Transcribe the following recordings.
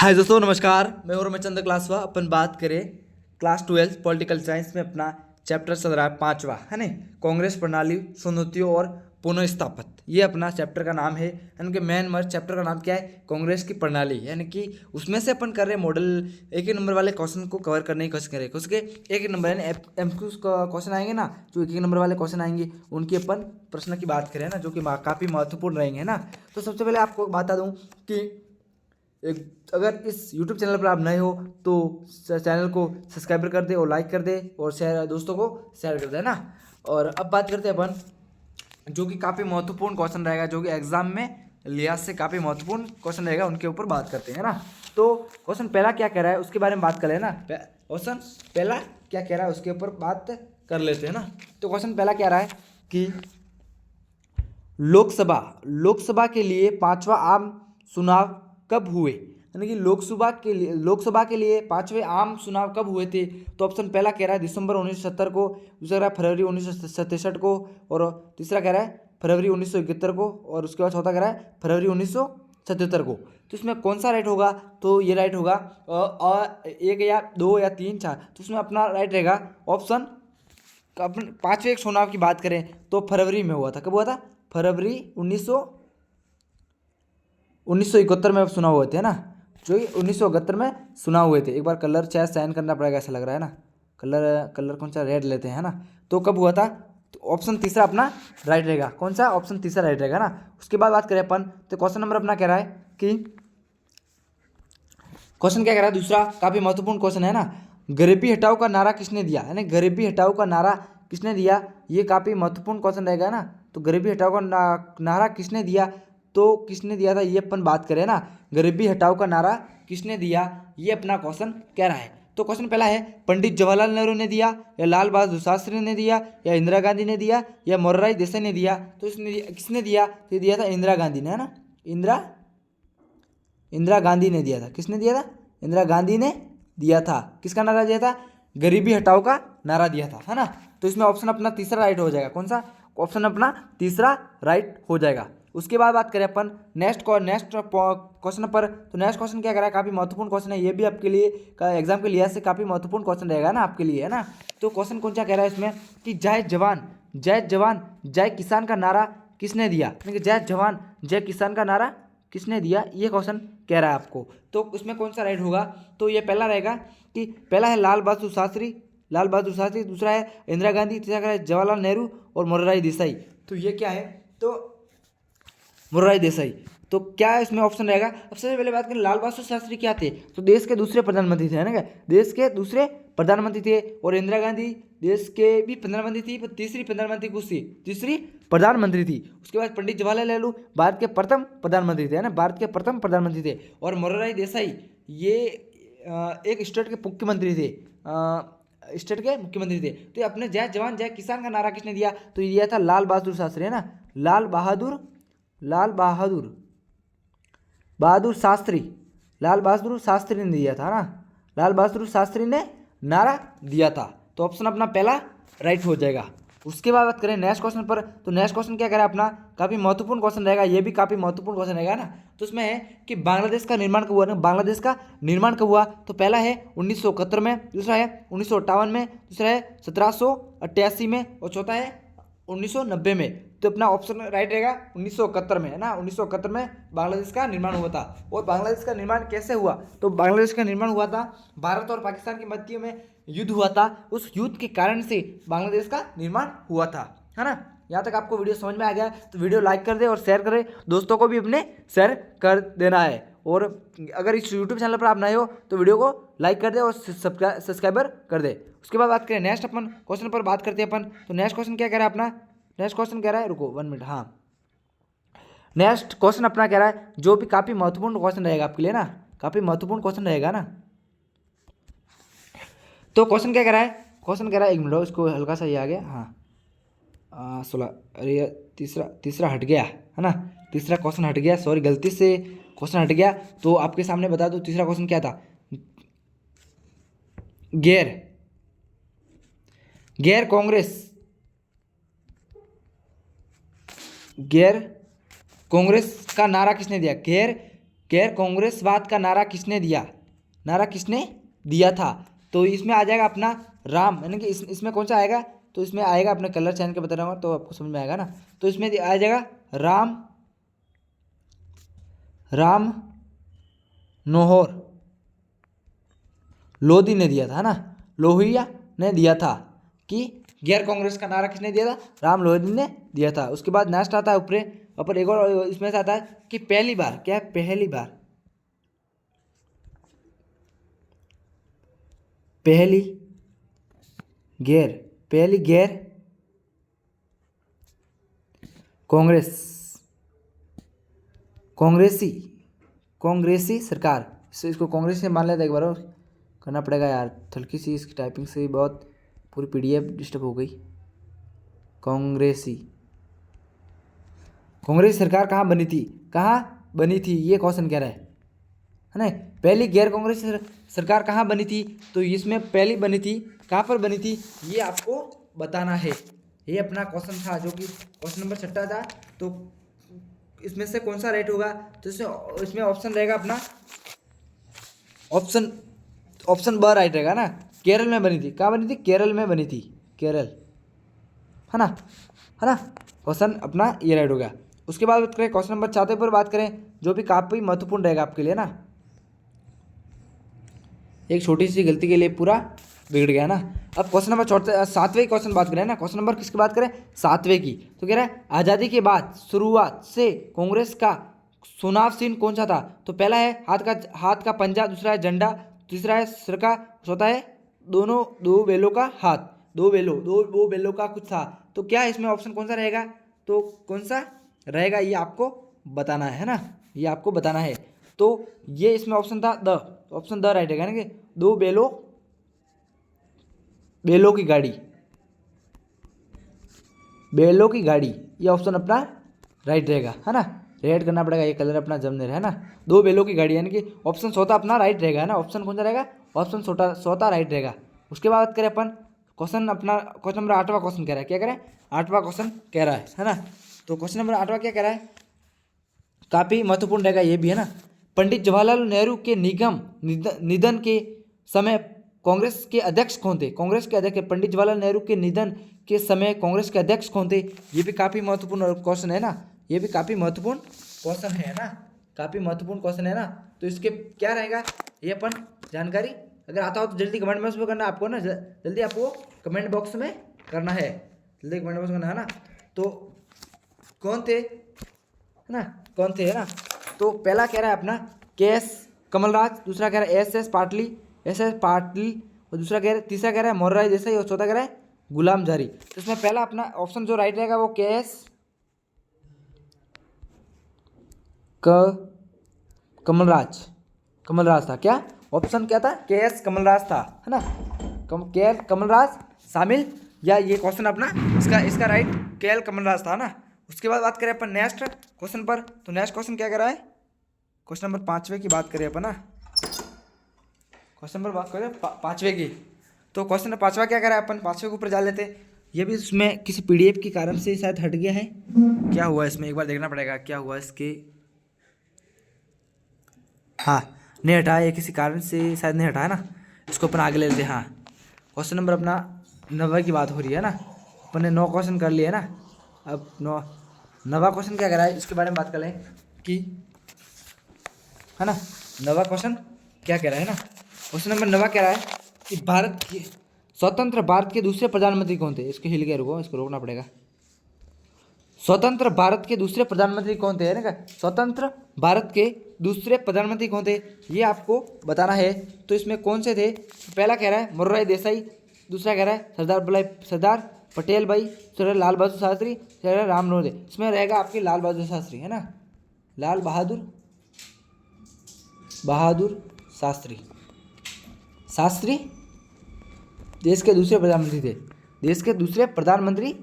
हाय दोस्तों, नमस्कार। मैं और चंद्र क्लासवा। अपन बात करें क्लास 12 पॉलिटिकल साइंस में अपना चैप्टर चल रहा है 5वां, है ना। कांग्रेस प्रणाली, चुनौतियों और पुनर्स्थापित, ये अपना चैप्टर का नाम है। यानी कि मेन मर्ज चैप्टर का नाम क्या है? कांग्रेस की प्रणाली। यानी कि उसमें से अपन कर रहे मॉडल एक नंबर वाले क्वेश्चन को कवर करने की कोशिश करें। उसके एक नंबर यानी एमक्यू क्वेश्चन आएंगे ना, जो एक नंबर वाले क्वेश्चन आएंगे उनकी अपन प्रश्न की बात करें ना, जो कि काफ़ी महत्वपूर्ण रहेंगे ना। तो सबसे पहले आपको बता दूँ कि अगर इस YouTube चैनल पर आप नए हो तो चैनल को सब्सक्राइब कर दे और लाइक कर दे और शेयर दोस्तों को शेयर कर दे ना। और अब बात करते हैं अपन जो कि काफ़ी महत्वपूर्ण क्वेश्चन रहेगा, जो कि एग्जाम में लिहाज से काफ़ी महत्वपूर्ण क्वेश्चन रहेगा, उनके ऊपर बात करते हैं ना। तो क्वेश्चन पहला क्या कह रहा है उसके बारे में बात कर लेना। क्वेश्चन पहला क्या कह रहा है उसके ऊपर बात कर लेते हैं ना। तो क्वेश्चन पहला कह रहा है कि लोकसभा के लिए 5वां आम चुनाव कब हुए? यानी कि लोकसभा के लिए 5वें आम चुनाव कब हुए थे? तो ऑप्शन पहला कह रहा है दिसंबर 1970 को, दूसरा कह रहा है फरवरी 1967 को, और तीसरा कह रहा है फरवरी 1971 को, और उसके बाद चौथा कह रहा है फरवरी 1977 को। तो इसमें कौन सा राइट होगा? तो ये राइट होगा एक या दो या तीन चार। तो इसमें अपना राइट रहेगा ऑप्शन। अपन 5वें चुनाव की बात करें तो फरवरी में हुआ था। कब हुआ था? फरवरी 1971 में चुनाव हुए थे ना, जो कि 1971 में चुनाव हुए थे। एक बार कलर चाहे साइन करना पड़ेगा, ऐसा लग रहा है ना। कलर कौन सा? रेड लेते हैं ना। तो कब हुआ था? तो ऑप्शन तीसरा अपना राइट रहेगा। कौन सा? ऑप्शन तीसरा राइट रहेगा ना। उसके बाद बात करें अपन, तो क्वेश्चन नंबर अपना कह रहा है कि क्वेश्चन क्या कह रहा है? दूसरा काफ़ी महत्वपूर्ण क्वेश्चन है ना। गरीबी हटाओ का नारा किसने दिया? यानी गरीबी हटाओ का नारा किसने दिया? ये काफ़ी महत्वपूर्ण क्वेश्चन रहेगा ना। तो गरीबी हटाओ का नारा किसने दिया? तो किसने दिया था ये अपन बात करें ना। गरीबी हटाओ का नारा किसने दिया, ये अपना क्वेश्चन कह रहा है। तो क्वेश्चन पहला है पंडित जवाहरलाल नेहरू ने दिया, या लाल बहादुर शास्त्री ने दिया, या इंदिरा गांधी ने दिया, या मोरारजी देसाई ने दिया। तो इसने किसने दिया? तो ये दिया था इंदिरा गांधी ने, है ना। इंदिरा गांधी ने दिया था। किसने दिया था? इंदिरा गांधी ने दिया था। किसका नारा दिया था? गरीबी हटाओ का नारा दिया था, है ना। तो इसमें ऑप्शन अपना तीसरा राइट हो जाएगा। कौन सा? ऑप्शन अपना तीसरा राइट हो जाएगा। उसके बाद बात करें अपन नेक्स्ट क्वेश्चन पर। तो नेक्स्ट क्वेश्चन क्या करा है? काफ़ी महत्वपूर्ण क्वेश्चन है ये भी, आपके लिए एग्जाम के लिहाज से काफ़ी महत्वपूर्ण क्वेश्चन रहेगा ना आपके लिए, है ना। तो क्वेश्चन कौन सा कह रहा है इसमें कि जय जवान जय किसान का नारा किसने दिया? यानी कि जय जवान जय किसान का नारा किसने दिया, ये क्वेश्चन कह रहा है आपको। तो उसमें कौन सा राइट होगा? तो ये पहला रहेगा कि पहला है लाल बहादुर शास्त्री, दूसरा है इंदिरा गांधी, तीसरा है जवाहरलाल नेहरू, और मोरारजी देसाई। तो ये क्या है? तो मोरारजी देसाई। तो क्या इसमें ऑप्शन रहेगा? अब सबसे पहले बात करें लाल बहादुर शास्त्री क्या थे? तो देश के दूसरे प्रधानमंत्री थे, है ना। देश के दूसरे प्रधानमंत्री थे। और इंदिरा गांधी देश के भी प्रधानमंत्री थी, पर तीसरी प्रधानमंत्री कुछ थी, तीसरी प्रधानमंत्री थी। उसके बाद पंडित जवाहरलाल नेहरू भारत के प्रथम प्रधानमंत्री थे, है ना, भारत के प्रथम प्रधानमंत्री थे। और मोरारजी देसाई ये एक स्टेट के मुख्यमंत्री थे, तो ये अपने जय जवान जय किसान का नारा किसने दिया? तो ये दिया था लाल बहादुर शास्त्री, है ना। लाल बहादुर शास्त्री ने दिया था ना। लाल बहादुर शास्त्री ने नारा दिया था। तो ऑप्शन अपना पहला राइट हो जाएगा। उसके बाद बात करें नेक्स्ट क्वेश्चन पर। तो नेक्स्ट क्वेश्चन क्या करें अपना? काफ़ी महत्वपूर्ण क्वेश्चन रहेगा, ये भी काफ़ी महत्वपूर्ण क्वेश्चन रहेगा ना। तो उसमें है कि बांग्लादेश का निर्माण कब हुआ? बांग्लादेश का निर्माण कब हुआ? तो पहला है 1971 में, दूसरा है 1958 में, दूसरा है 1788 में, और चौथा है 1990 में। तो अपना ऑप्शन राइट रहेगा 1971 में, है ना। 1971 में बांग्लादेश का निर्माण हुआ था। और बांग्लादेश का निर्माण कैसे हुआ? तो बांग्लादेश का निर्माण हुआ था, भारत और पाकिस्तान के मध्य में युद्ध हुआ था, उस युद्ध के कारण से बांग्लादेश का निर्माण हुआ था, है ना। यहाँ तक आपको वीडियो समझ में आ गया तो वीडियो लाइक कर दे और शेयर करें, दोस्तों को भी अपने शेयर कर देना है। और अगर इस यूट्यूब चैनल पर आप नए हो तो वीडियो को लाइक कर दे और सब्सक्राइबर कर दे। उसके बाद बात करें नेक्स्ट अपन क्वेश्चन पर बात करते हैं अपन। तो नेक्स्ट क्वेश्चन क्या कह रहा है अपना? नेक्स्ट क्वेश्चन कह रहा है, रुको 1 मिनट, हाँ। नेक्स्ट क्वेश्चन अपना कह रहा है जो भी काफ़ी महत्वपूर्ण क्वेश्चन रहेगा आपके लिए ना, काफ़ी महत्वपूर्ण क्वेश्चन रहेगा ना। तो क्वेश्चन क्या कह रहा है? क्वेश्चन कह रहा है, एक मिनट इसको हल्का सा ये आ गया, हाँ 16, अरे तीसरा हट गया, है ना। तीसरा क्वेश्चन हट गया, सॉरी, गलती से क्वेश्चन हट गया। तो आपके सामने बता दूं तीसरा क्वेश्चन क्या था। गैर कांग्रेस का नारा किसने दिया? गैर गैर कांग्रेसवाद का नारा किसने दिया, नारा किसने दिया था? तो इसमें आ जाएगा अपना राम, यानी कि इसमें कौन सा आएगा? तो इसमें आएगा, अपने कलर चैन के बता रहा हूँ तो आपको समझ में आएगा ना। तो इसमें आ जाएगा राम राम नोहर लोधी ने दिया था, है ना, लोहिया ने दिया था कि गैर कांग्रेस का नारा किसने दिया था? राम लोधी ने दिया था। उसके बाद नेक्स्ट आता है ऊपर एक और इसमें से आता है कि पहली बार, क्या है? पहली बार, पहली गैर कांग्रेसी सरकार, इसको कांग्रेस से मान लेते एक बार, और करना पड़ेगा यार, हल्की सी इसकी टाइपिंग से बहुत पूरी पीडीएफ डिस्टर्ब हो गई। कांग्रेसी सरकार कहाँ बनी थी? कहाँ बनी थी, ये क्वेश्चन कह रहा है ना। पहली गैर कांग्रेसी सरकार कहाँ बनी थी? तो इसमें पहली बनी थी, कहाँ पर बनी थी, ये आपको बताना है। ये अपना क्वेश्चन था जो कि क्वेश्चन नंबर 6 था। तो इसमें से कौन सा राइट होगा? तो इसमें ऑप्शन रहेगा अपना ऑप्शन ब राइट रहेगा ना। केरल में बनी थी, कहाँ बनी थी? केरल में बनी थी, केरल, है ना, क्वेश्चन अपना ये राइट हो गया। उसके बाद बात करें क्वेश्चन नंबर 4 पर बात करें, जो भी काफ़ी महत्वपूर्ण रहेगा आपके लिए ना। एक छोटी सी गलती के लिए पूरा बिगड़ गया ना। अब क्वेश्चन नंबर 7वें क्वेश्चन बात करें ना, क्वेश्चन नंबर किसकी बात करें? 7वें की। तो कह रहा है आज़ादी के बाद शुरुआत से कांग्रेस का चुनाव चिन्ह कौन सा था? तो पहला है हाथ का पंजा, दूसरा है झंडा, तीसरा है सिरका, चौथा है दो बैलों का हाथ, दो बैलों का कुछ था। तो क्या इसमें ऑप्शन कौन सा रहेगा? तो कौन सा रहेगा ये आपको बताना है ना, ये आपको बताना है। तो ये इसमें ऑप्शन था ऑप्शन द राइट रहेगा ना, कि दो बैलों की गाड़ी, ये ऑप्शन अपना राइट रहेगा, है ना। रेड करना पड़ेगा, ये कलर अपना जमने है ना। दो बैलों की गाड़ी, यानी कि ऑप्शन चौथा अपना राइट रहेगा, है ना। ऑप्शन कौन सा रहेगा? ऑप्शन चौथा राइट रहेगा। उसके बाद बात करें अपन क्वेश्चन नंबर 8वां क्वेश्चन कह रहा है, क्या कह रहा है? 8वां क्वेश्चन कह रहा है ना। तो क्वेश्चन नंबर 8वां क्या कह रहा है? काफ़ी महत्वपूर्ण रहेगा ये भी, है ना। पंडित जवाहरलाल नेहरू के निधन के समय कांग्रेस के अध्यक्ष कौन थे? कांग्रेस के अध्यक्ष पंडित जवाहरलाल नेहरू के निधन के समय कांग्रेस के अध्यक्ष कौन थे? ये भी काफ़ी महत्वपूर्ण क्वेश्चन है ना, ये भी काफ़ी महत्वपूर्ण क्वेश्चन है ना, काफ़ी महत्वपूर्ण क्वेश्चन है ना। तो इसके क्या रहेगा ये अपन जानकारी अगर आता हो तो जल्दी कमेंट बॉक्स में करना आपको ना, जल्दी आपको कमेंट बॉक्स में करना है, जल्दी कमेंट बॉक्स में करना है ना। तो कौन थे, है ना, कौन थे, है ना। तो पहला कह रहा है अपना KS कमलराज, दूसरा कह रहा है SS पाटली, और दूसरा कह रहा है, तीसरा कह रहा है मोरारजी देसाई, और चौथा कह रहा है गुलाम झारी। तो इसमें पहला अपना ऑप्शन जो राइट रहेगा वो KS कमलराज था। क्या ऑप्शन क्या था? KS कमलराज था, है ना। KL कमलराज शामिल, या ये क्वेश्चन अपना इसका राइट KL कमलराज था ना। उसके बाद बात करें अपन नेक्स्ट क्वेश्चन पर। तो नेक्स्ट क्वेश्चन क्या कर रहा है? क्वेश्चन नंबर 5वें की बात करें अपन ना, क्वेश्चन नंबर बात करें 5वें की। तो क्वेश्चन नंबर 5वां क्या कर रहा है? अपन 5वें के ऊपर जा लेते हैं। ये भी इसमें किसी PDF के कारण से शायद हट गया है, क्या हुआ इसमें एक बार देखना पड़ेगा क्या हुआ इसके। हाँ, नहीं हटा, ये किसी कारण से शायद नहीं हटा है ना। इसको अपन आगे ले लेते हैं। हाँ, क्वेश्चन नंबर अपना 9 की बात हो रही है ना, अपन ने 9 क्वेश्चन कर लिए है ना। अब 9वां क्वेश्चन क्या कर रहा है इसके बारे में बात कर लें कि, है ना, 9वां क्वेश्चन क्या कह रहा है ना। क्वेश्चन नंबर 9 कह रहा है कि स्वतंत्र भारत के दूसरे प्रधानमंत्री कौन थे? इसको हिल के रुको, इसको रोकना पड़ेगा। स्वतंत्र भारत के दूसरे प्रधानमंत्री कौन थे, है ना। स्वतंत्र भारत के दूसरे प्रधानमंत्री कौन थे ये आपको बताना है। तो इसमें कौन से थे? पहला कह रहा है मोरारजी देसाई, दूसरा कह रहा है सरदार पटेल भाई, तीसरा लाल बहादुर शास्त्री, तीसरा राम मनोहर। इसमें रहेगा आपकी लाल बहादुर शास्त्री, है ना, लाल बहादुर शास्त्री देश के दूसरे प्रधानमंत्री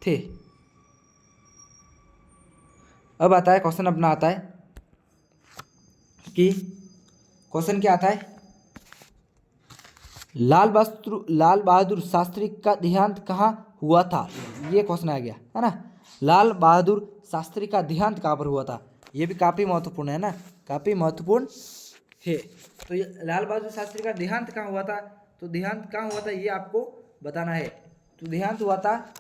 थे। अब आता है क्वेश्चन अपना आता है कि क्वेश्चन क्या आता है? लाल बहादुर शास्त्री का देहांत कहाँ हुआ था? ये क्वेश्चन आ गया, है ना। लाल बहादुर शास्त्री का देहांत कहाँ पर हुआ था? ये भी काफ़ी महत्वपूर्ण है ना, काफ़ी महत्वपूर्ण है। तो ये लाल बहादुर शास्त्री का देहांत कहाँ हुआ था, तो देहांत कहाँ हुआ था ये आपको बताना है। तो देहांत हुआ था,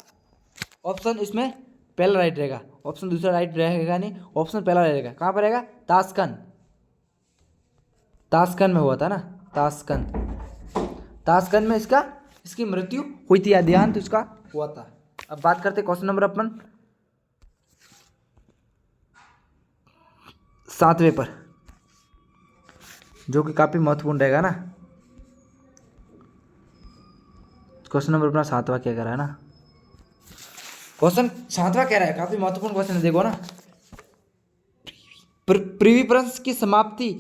ऑप्शन इसमें पहला राइट रहेगा, ऑप्शन दूसरा राइट रहेगा नहीं, ऑप्शन पहला रहेगा। कहाँ पर रहेगा, ताशकंद, ताशकंद में हुआ था ना, ताशकंद, ताशकंद में इसकी मृत्यु हुई थी या देहांत उसका हुआ था। अब बात करते क्वेश्चन नंबर अपन 7वें पर, जो कि काफी महत्वपूर्ण रहेगा ना। क्वेश्चन नंबर अपना 7वां क्या कह रहा है ना, क्वेश्चन 7वां कह रहा है, काफी महत्वपूर्ण क्वेश्चन है, देखो ना। प्रिवी पर्स की समाप्ति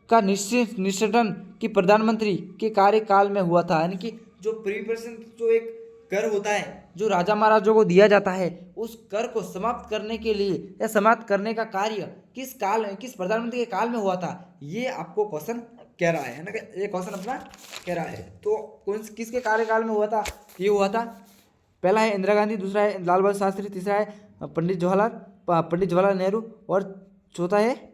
का निश्चितन की प्रधानमंत्री के कार्यकाल में हुआ था, यानी कि जो प्रिवी पर्स जो एक कर होता है जो राजा महाराजों को दिया जाता है, उस कर को समाप्त करने के लिए या समाप्त करने का कार्य किस काल में, किस प्रधानमंत्री के काल में हुआ था, ये आपको क्वेश्चन कह रहा है ना, ये क्वेश्चन अपना कह रहा है। तो कौन किसके कार्यकाल में हुआ था, ये हुआ था, पहला है इंदिरा गांधी, दूसरा है लाल बहादुर शास्त्री, तीसरा है पंडित जवाहरलाल नेहरू और चौथा है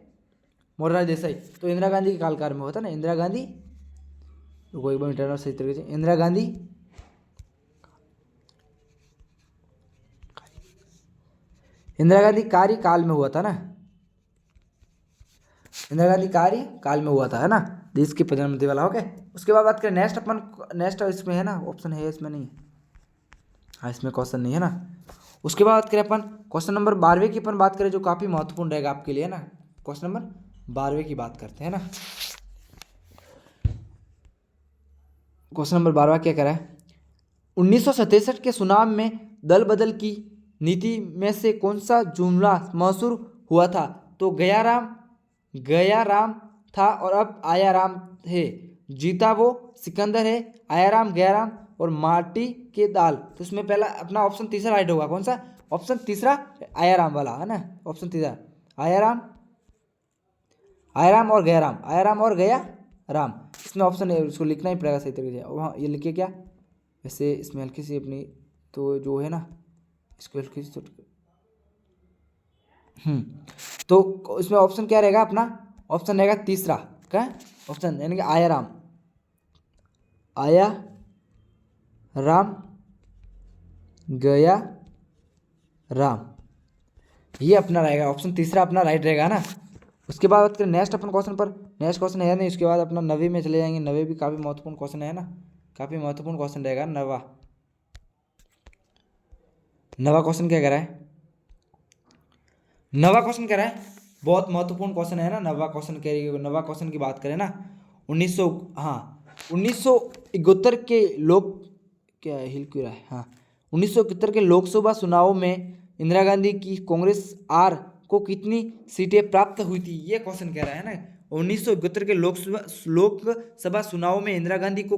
मोरारजी देसाई। तो इंदिरा गांधी के काल में होता है ना, इंदिरा गांधी, रुको एक बार इंटरनल सही तरीके से, इंदिरा गांधी कार्यकाल में हुआ था ना, इंदिरा गांधी कार्यकाल में हुआ था, है ना, देश की प्रधानमंत्री वाला। ओके, उसके बाद बात करें नेक्स्ट अपन, नेक्स्ट इसमें है ना, ऑप्शन है इसमें नहीं है, हाँ इसमें क्वेश्चन नहीं है ना। उसके बाद बात करें अपन क्वेश्चन नंबर 12वें की, अपन बात करें जो काफ़ी महत्वपूर्ण रहेगा आपके लिए, है ना। क्वेश्चन नंबर 12वें की बात करते हैं ना। क्वेश्चन नंबर 12वां क्या कह रहा है, 1967 के चुनाव में दल बदल की नीति में से कौन सा जुमला मशहूर हुआ था, तो गया राम था और अब आया राम है, जीता वो सिकंदर है, आया राम गया राम और माटी के दाल। तो इसमें पहला अपना ऑप्शन तीसरा राइट होगा, कौन सा, ऑप्शन तीसरा आया राम वाला, है ना, ऑप्शन तीसरा आया राम और गया राम, आया राम और गया राम। इसमें ऑप्शन है, उसको लिखना ही पड़ेगा सही तरीके से। वहाँ ये लिखिए क्या, वैसे इसमें हल्की सी अपनी तो जो है ना, इसको हल्की सी तो इसमें ऑप्शन क्या रहेगा अपना, ऑप्शन रहेगा तीसरा, क्या ऑप्शन, यानी कि आया राम गया राम, ये अपना रहेगा, ऑप्शन तीसरा अपना राइट रहेगा ना। उसके बाद बात करें नेक्स्ट अपन क्वेश्चन पर, नेक्स्ट क्वेश्चन है नहीं, उसके बाद अपना 9वीं में चले जाएंगे। 9वीं भी काफ़ी महत्वपूर्ण क्वेश्चन है ना, काफ़ी महत्वपूर्ण क्वेश्चन रहेगा। 9वां क्वेश्चन क्या कह रहा है, 9वां क्वेश्चन कह रहा है, बहुत महत्वपूर्ण क्वेश्चन है ना। 9वां क्वेश्चन कह रही है, 9वां क्वेश्चन की बात करें ना, 1971 के लोक, क्या हिल क्यों रहा है, हाँ 1971 के लोकसभा चुनाव में इंदिरा गांधी की कांग्रेस आर को कितनी सीटें प्राप्त हुई थी, ये क्वेश्चन कह रहा है ना। 1971 के लोकसभा चुनाव में इंदिरा गांधी को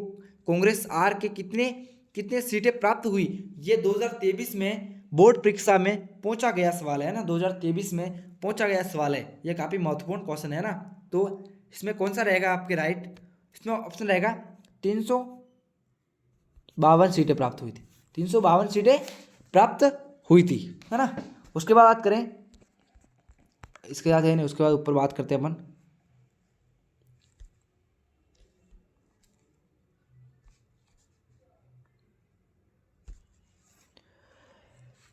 कांग्रेस आर के कितने सीटें प्राप्त हुई, ये 2023 में बोर्ड परीक्षा में पूछा गया सवाल है ना, 2023 में पूछा गया सवाल है, ये काफ़ी महत्वपूर्ण क्वेश्चन है ना। तो इसमें कौन सा रहेगा आपके राइट, इसमें ऑप्शन रहेगा 352 सीटें प्राप्त हुई थी, 352 सीटें प्राप्त हुई थी, है ना। उसके बाद बात करें, इसके साथ है नहीं, उसके बाद ऊपर बात करते हैं अपन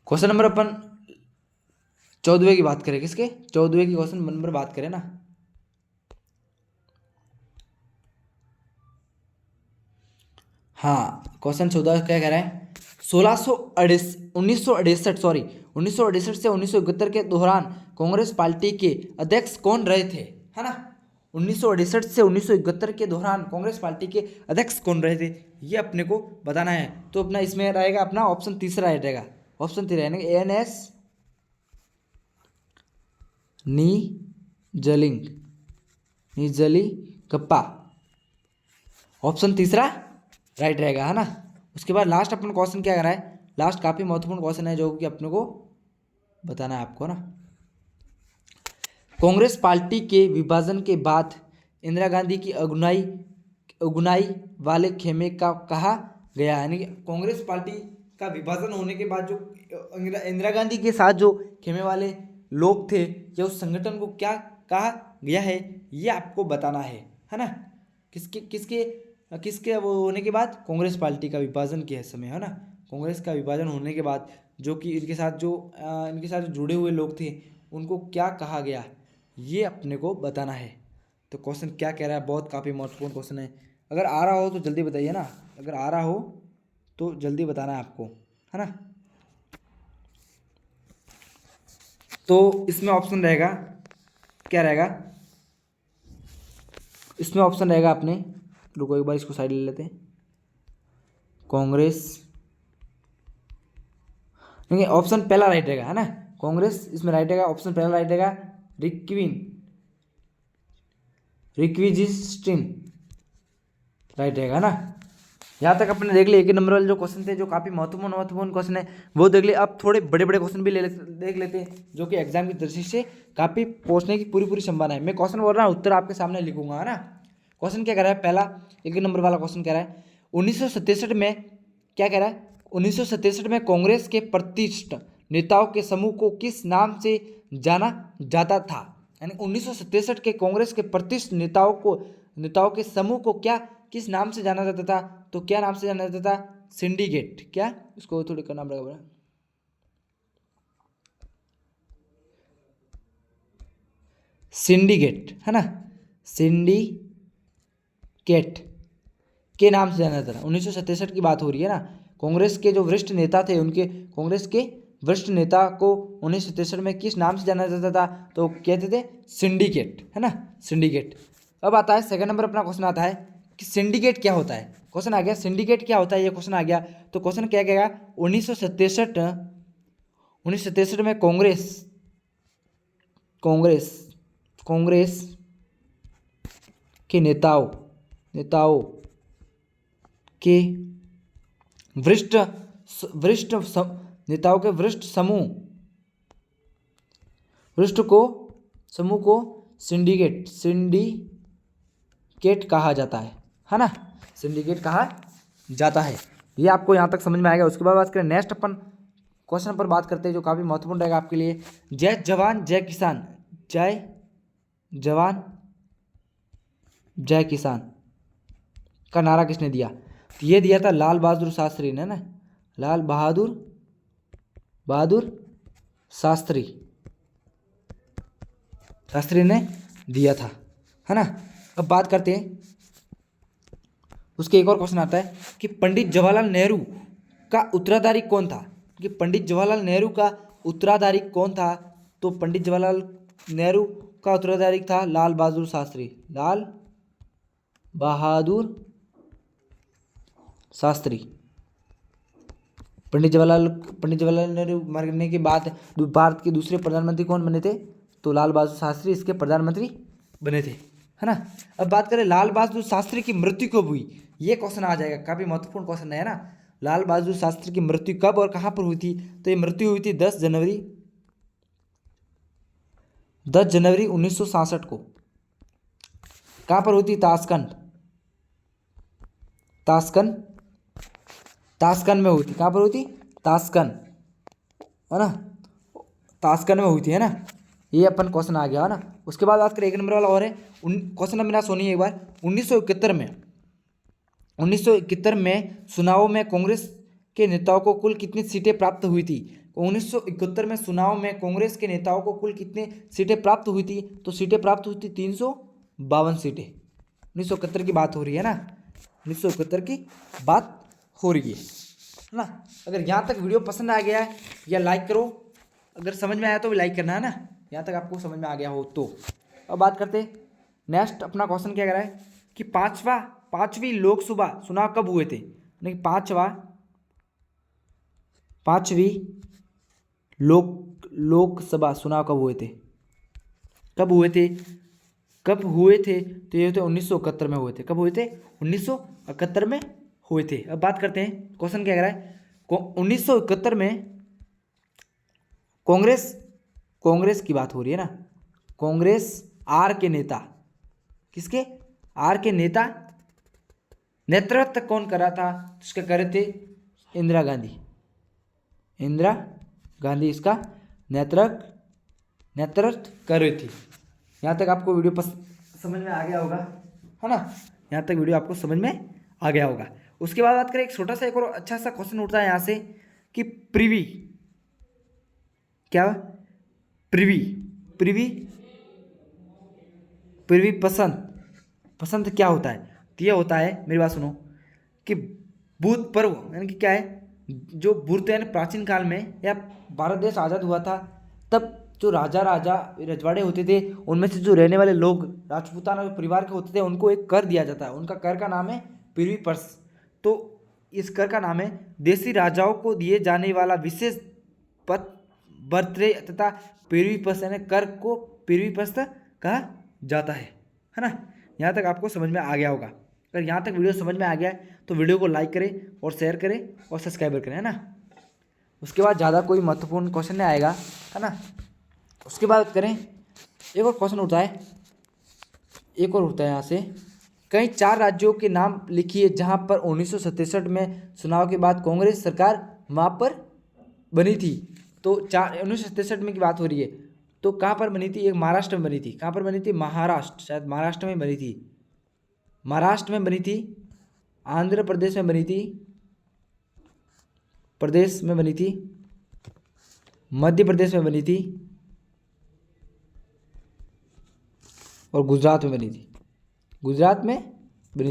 क्वेश्चन नंबर अपन 14वें की बात करें, किसके 14वें की क्वेश्चन नंबर बात करें ना। हाँ क्वेश्चन 14 क्या कह रहा है, 1968 से 1971 के दौरान कांग्रेस पार्टी के अध्यक्ष कौन रहे थे, है ना। 1968 से 1971 के दौरान कांग्रेस पार्टी के अध्यक्ष कौन रहे थे, ये अपने को बताना है। तो अपना इसमें रहेगा अपना ऑप्शन तीसरा रहेगा, ऑप्शन तीसरा यानी ANS निजली गप्पा, ऑप्शन तीसरा राइट रहेगा, है ना। उसके बाद लास्ट अपन क्वेश्चन क्या कर रहा है, लास्ट काफ़ी महत्वपूर्ण क्वेश्चन है जो कि अपने को बताना है आपको ना। कांग्रेस पार्टी के विभाजन के बाद इंदिरा गांधी की अगुनाई वाले खेमे का कहा गया, यानी कि कांग्रेस पार्टी का विभाजन होने के बाद जो इंदिरा गांधी के साथ जो खेमे वाले लोग थे या उस संगठन को क्या कहा गया है, ये आपको बताना है ना। किसके किसके किसके वो होने के बाद कांग्रेस पार्टी का विभाजन के समय, है ना। कांग्रेस का विभाजन होने के बाद जो कि इनके साथ जो जुड़े हुए लोग थे उनको क्या कहा गया, ये अपने को बताना है। तो क्वेश्चन क्या कह रहा है, बहुत काफ़ी महत्वपूर्ण क्वेश्चन है। अगर आ रहा हो तो जल्दी बताइए ना, अगर आ रहा हो तो जल्दी बताना है आपको, है ना। तो इसमें ऑप्शन रहेगा, क्या रहेगा इसमें ऑप्शन रहेगा अपने, रुको एक बार इसको साइड ले लेते हैं। कांग्रेस, देखिए ऑप्शन पहला राइट रहेगा, है ना। कांग्रेस इसमें राइट रहेगा, ऑप्शन पहला राइट रहेगा। रिक्विजिस्टिन राइट रहेगा ना। यहाँ तक अपने देख लिए एक नंबर वाले जो क्वेश्चन थे, जो काफ़ी महत्वपूर्ण क्वेश्चन है वो देख लिए। अब थोड़े बड़े बड़े क्वेश्चन भी देख लेते हैं, जो कि एग्जाम की दृष्टि से काफ़ी पूछने की पूरी संभावना है। मैं क्वेश्चन बोल रहा हूँ, उत्तर आपके सामने लिखूंगा, है ना। क्वेश्चन क्या कह रहा है, पहला एक नंबर वाला क्वेश्चन कह रहा है 1967 में, क्या कह रहा है, 1967 में कांग्रेस के प्रतिष्ठित नेताओं के समूह को किस नाम से जाना जाता था। यानी 1967 के कांग्रेस के प्रतिष्ठित नेताओं के समूह को क्या किस नाम से जाना जाता था, तो क्या नाम से जाना जाता था, सिंडिकेट। क्या, इसको थोड़ी करना पड़ेगा, सिंडिकेट, है ना। सिंडिकेट के नाम से जाना जाता था। 1967 की बात हो रही है ना। कांग्रेस के जो वरिष्ठ नेता थे, उनके कांग्रेस के वरिष्ठ नेता को 1967 में किस नाम से जाना जाता था, तो कहते थे सिंडिकेट, है ना, सिंडिकेट। अब आता है सेकंड नंबर अपना क्वेश्चन आता है कि सिंडिकेट क्या होता है। क्वेश्चन आ गया सिंडिकेट क्या होता है, ये क्वेश्चन आ गया। तो क्वेश्चन क्या कहेगा, 1967 में कांग्रेस के नेताओं के वरिष्ठ नेताओं के समूह को सिंडिकेट कहा जाता है ना। सिंडिकेट कहा जाता है। ये आपको यहाँ तक समझ में आएगा। उसके बाद बात करें नेक्स्ट अपन क्वेश्चन पर बात करते हैं, जो काफ़ी महत्वपूर्ण रहेगा आपके लिए। जय जवान जय किसान, जय जवान जय किसान का नारा किसने दिया, तो ये दिया था लाल बहादुर शास्त्री ने ना, लाल बहादुर शास्त्री ने दिया था, है ना। अब बात करते हैं, उसके एक और क्वेश्चन आता है कि पंडित जवाहरलाल नेहरू का उत्तराधारी कौन था, कि पंडित जवाहरलाल नेहरू का उत्तराधारी कौन था, तो पंडित जवाहरलाल नेहरू का उत्तराधारी था लाल बहादुर शास्त्री, लाल बहादुर शास्त्री। पंडित जवाहरलाल नेहरू मरने के बाद भारत के दूसरे प्रधानमंत्री कौन बने थे, तो लाल बहादुर शास्त्री इसके प्रधानमंत्री बने थे, है ना। अब बात करें लाल बहादुर शास्त्री की मृत्यु कब हुई, ये क्वेश्चन आ जाएगा, काफी महत्वपूर्ण क्वेश्चन है ना। लाल बहादुर शास्त्री की मृत्यु कब और कहां पर हुई थी, तो ये मृत्यु हुई थी 10 जनवरी 1967 को। कहां पर हुई थी, ताशकंद में हुई थी। कहां पर हुई थी, ताशकंद, है ना, ताशकंद में हुई थी, है ना। ये अपन क्वेश्चन आ गया, है ना। उसके बाद बात करें एक नंबर वाला और है क्वेश्चन, अब मेरा सुनिए एक बार। 1971 में चुनाव में कांग्रेस के नेताओं को कुल कितनी सीटें प्राप्त हुई थी। 1971 में चुनाव में कांग्रेस के नेताओं को कुल कितनी सीटें प्राप्त हुई थी, तो सीटें प्राप्त हुई थी 352 सीटें। 1971 की बात हो रही है ना, 1971 की बात हो रही है ना। अगर यहाँ तक वीडियो पसंद आ गया है या लाइक करो, अगर समझ में आया तो भी लाइक करना, है ना। यहाँ तक आपको समझ में आ गया हो तो। अब बात करते नेक्स्ट अपना क्वेश्चन क्या कह रहा है कि पांचवी लोकसभा चुनाव कब हुए थे, नहीं पांचवी लोकसभा चुनाव कब हुए थे, तो ये थे 1971 में हुए थे। कब हुए थे, 1971 में हुए थे। अब बात करते हैं क्वेश्चन क्या कह रहा है, 1971 में कांग्रेस की बात हो रही है ना। कांग्रेस आर के नेता, किसके, आर के नेता नेतृत्व कौन कर रहा था, उसके कर रहे थे इंदिरा गांधी इसका नेतृत्व नेतृत्व कर रही थी। यहाँ तक आपको वीडियो समझ में आ गया होगा, है ना। यहाँ तक वीडियो आपको समझ में आ गया होगा। उसके बाद बात करें, एक छोटा सा एक और अच्छा सा क्वेश्चन उठता है यहाँ से कि प्रिवी क्या, प्रिवी प्रिवी प्रिवी पसंद क्या होता है। तो ये होता है, मेरी बात सुनो, कि भूतपूर्व यानी कि क्या है, जो भूत यानी प्राचीन काल में या भारत देश आज़ाद हुआ था तब जो राजा रजवाड़े होते थे उनमें से जो रहने वाले लोग राजपूताना परिवार के होते थे उनको एक कर दिया जाता है। उनका कर का नाम है पृथ्वी पर्स। तो इस कर का नाम है देशी राजाओं को दिए जाने वाला विशेष बर्थडे तथा पृथ्वी पर्स यानी कर को पृथ्वी पर्स कहा जाता है ना। यहाँ तक आपको समझ में आ गया होगा। अगर यहाँ तक वीडियो समझ में आ गया है तो वीडियो को लाइक करें और शेयर करें और सब्सक्राइबर करें, है ना। उसके बाद ज़्यादा कोई महत्वपूर्ण क्वेश्चन नहीं आएगा, है ना। उसके बाद करें, एक और क्वेश्चन उठता है, यहाँ से, कई 4 राज्यों के नाम लिखिए जहाँ पर 1967 में चुनाव के बाद कांग्रेस सरकार वहाँ पर बनी थी। तो 1967 में की बात हो रही है, तो कहाँ पर बनी थी, एक महाराष्ट्र में बनी थी। कहाँ पर बनी थी, महाराष्ट्र, शायद महाराष्ट्र में बनी थी, महाराष्ट्र में बनी थी, आंध्र प्रदेश में बनी थी, मध्य प्रदेश में बनी थी और गुजरात में बनी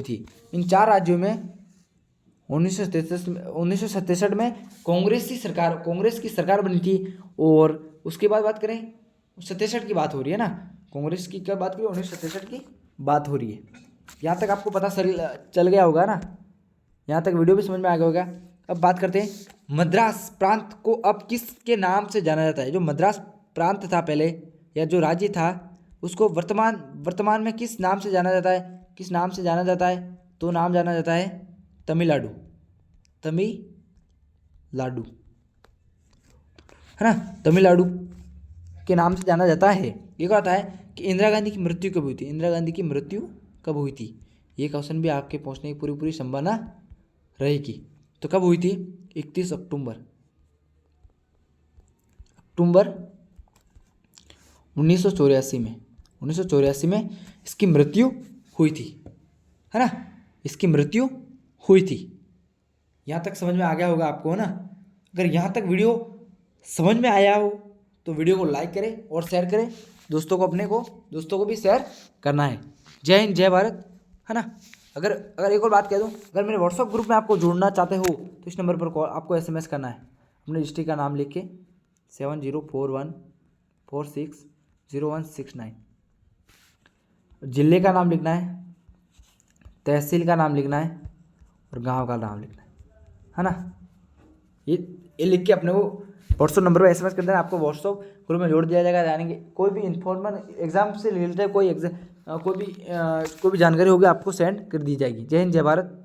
थी। इन 4 राज्यों में 1967 में कांग्रेस की सरकार बनी थी। और उसके बाद बात करें, 67 की बात हो रही है ना, कांग्रेस की क्या बात करें, 1967 की बात हो रही है। यहाँ तक आपको पता चल गया होगा ना, यहाँ तक वीडियो भी समझ में आ गया होगा। अब बात करते हैं, मद्रास प्रांत को अब किसके नाम से जाना जाता है। जो मद्रास प्रांत था पहले, या जो राज्य था, उसको वर्तमान में किस नाम से जाना जाता है, तो नाम जाना जाता है तमिलनाडु, है ना। तमिलनाडु के नाम से जाना जाता है। ये कहता है कि इंदिरा गांधी की मृत्यु कब हुई थी। ये क्वेश्चन भी आपके पहुंचने की पूरी संभावना रहेगी। तो कब हुई थी, 31 अक्टूबर 1984 में इसकी मृत्यु हुई थी, है ना। इसकी मृत्यु हुई थी। यहाँ तक समझ में आ गया होगा आपको, है ना। अगर यहाँ तक वीडियो समझ में आया हो तो वीडियो को लाइक करें और शेयर करें, दोस्तों को भी शेयर करना है। जय हिंद, जय भारत, है ना। अगर एक और बात कह दूँ, अगर मेरे व्हाट्सअप ग्रुप में आपको जुड़ना चाहते हो तो इस नंबर पर कॉल, आपको SMS करना है, अपने डिस्ट्रिक्ट का नाम लिख के 7041460169, जिले का नाम लिखना है, तहसील का नाम लिखना है और गांव का नाम लिखना है ना। ये लिख के अपने को व्हाट्सअप नंबर पर SMS कर देना, आपको व्हाट्सअप ग्रुप में जोड़ दिया जाएगा। जानेंगे कोई भी इन्फॉर्मेशन एग्जाम से रिलेटेड कोई भी जानकारी होगी आपको सेंड कर दी जाएगी। जय हिंद, जय भारत।